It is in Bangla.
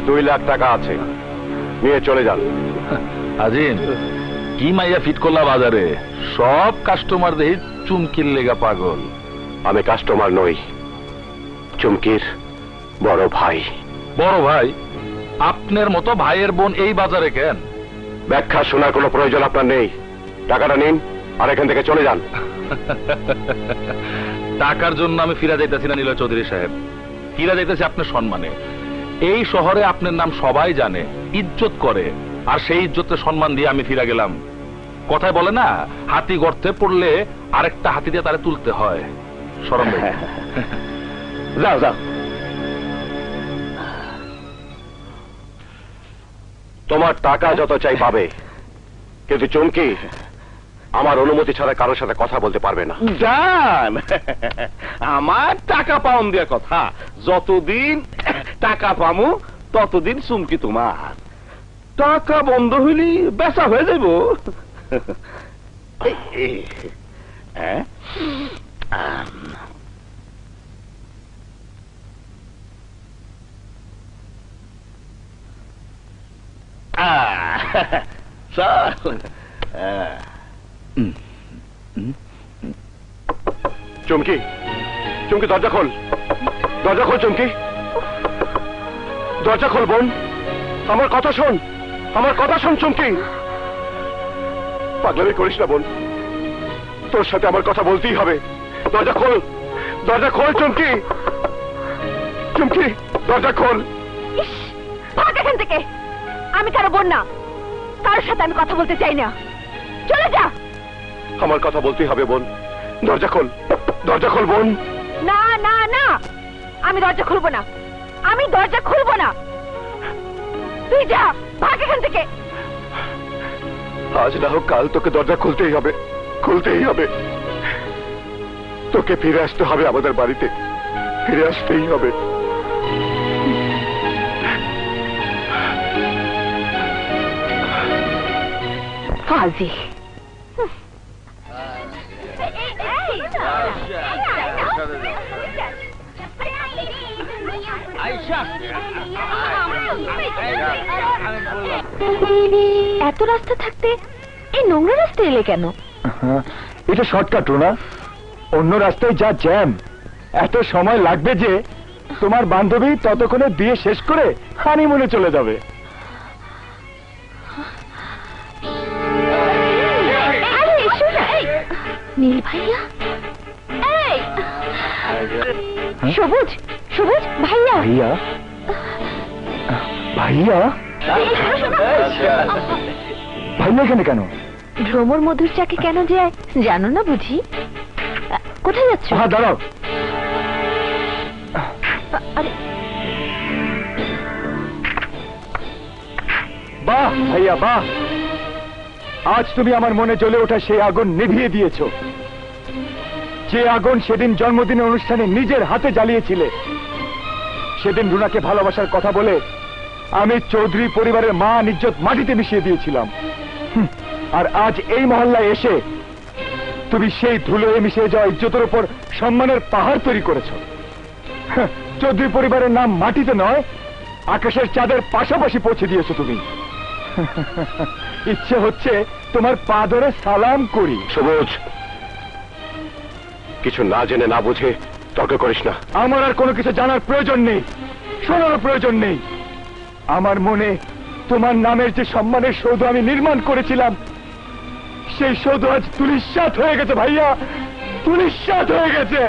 2 লাখ টাকা আছে, নিয়ে চলে যান। আজিম, কি মাইয়া ফিট করলা বাজারে? সব কাস্টমার দেখি চুমকির লেগা পাগল। আমি কাস্টমার নই, চুমকির বড় ভাই। বড় ভাই? আপনার মতো ভাইয়ের বোন এই বাজারে কেন? ব্যাখ্যা শোনার কোনো প্রয়োজন আপনার নেই। টাকাটা নিন আর এখান থেকে চলে যান। টাকার জন্য আমি ফিরা যাইতেছি না নীলয় চৌধুরী সাহেব, ফিরা যাইতেছি আপনার সম্মানে। এই শহরে আপনার নাম সবাই জানে, ইজ্জত করে, আর সেই ইজ্জতের সম্মান দিয়ে আমি ফিরা গেলাম। কথায় বলে না, হাতি গর্তে পড়লে আরেকটা হাতি দিয়ে তারে তুলতে হয়। শরম ভাই। যাও যাও। তোমার টাকা যত চাই পাবে, কিন্তু চুমকি আমার অনুমতি ছাড়া কারোর সাথে কথা বলতে পারবে না। জান, আমার টাকা পাউন দেওয়ার কথা, যতদিন টাকা পামু ততদিন চুমকি তোমার। টাকা বন্ধ হইলি বেচা হয়ে যাইব। চুমকি, চুমকি দরজা খোল, দরজা খোল চুমকি, দরজা খোল বোন। আমার কথা শোন, আমার কথা শোন চুমকি। পাগলামি করিস না বোন, তোর সাথে আমার কথা বলতেই হবে। দরজা খোল, দরজা খোল চুমকি, চুমকি দরজা খোল। ভাগ এখান থেকে। আমি কারো বোন না, কারোর সাথে আমি কথা বলতে চাই না। চলে যা। আমার কথা বলতেই হবে বোন, দরজা খোল, দরজা খোল বোন। না না না, আমি দরজা খুলবো না, আমি দরজা খুলবো না। তুই যা, ভাগ এখান থেকে। আজ না হোক কাল তোকে দরজা খুলতেই হবে, খুলতেই হবে। তোকে ফিরে আসতে হবে আমাদের বাড়িতে, ফিরে আসতেই হবে। ফাজি। এত রাস্তা থাকতে এই নোংরা রাস্তায় এলে কেন? এটা শর্টকাট না, অন্য রাস্তায় যা জ্যাম, এত সময় লাগবে যে তোমার বান্ধবী ততক্ষণে বিয়ে শেষ করে হানিমুনে চলে যাবে। নীল ভাইয়া, সবুজ, সবুজ ভাইয়া, ভাইয়া, ভাইয়া, ভাইয়া এখানে কেন? ভ্রমর মধুর চাকে কেন যায় জানো না বুঝি? কোথায় যাচ্ছ? হ্যাঁ দাঁড়াও। বাহ ভাইয়া বাহ, আজ তুমি আমার মনে জ্বলে ওঠা সেই আগুন নিভিয়ে দিয়েছো, যে আগুন সেদিন জন্মদিনের অনুষ্ঠানে নিজের হাতে জ্বালিয়েছিলে। সেদিন রুনাকে ভালোবাসার কথা বলে আমি চৌধুরী পরিবারের মান ইজ্জত মাটিতে মিশিয়ে দিয়েছিলাম। আর আজ এই মহল্লায় এসে তুমি সেই ধুলোয় মিশিয়ে যাওয়া ইজ্জতের উপর সম্মানের পাহাড় তৈরি করেছো। চৌধুরী পরিবারের নাম মাটিতে নয়, আকাশের চাঁদের পাশাপাশি পৌঁছে দিয়েছো তুমি। ইচ্ছে হচ্ছে তোমার পা ধরে সালাম করি। সবুজ, কিছু না জেনে না বুঝে তর্ক করিস না। আমার আর কোনো কিছু জানার প্রয়োজন নেই, শোনার প্রয়োজন নেই। আমার মনে তোমার নামের যে সম্মানের সৌধ আমি নির্মাণ করেছিলাম, সেই সৌধ আজ তুলিস্যাৎ হয়ে গেছে ভাইয়া, তুলিস্যাৎ হয়ে গেছে।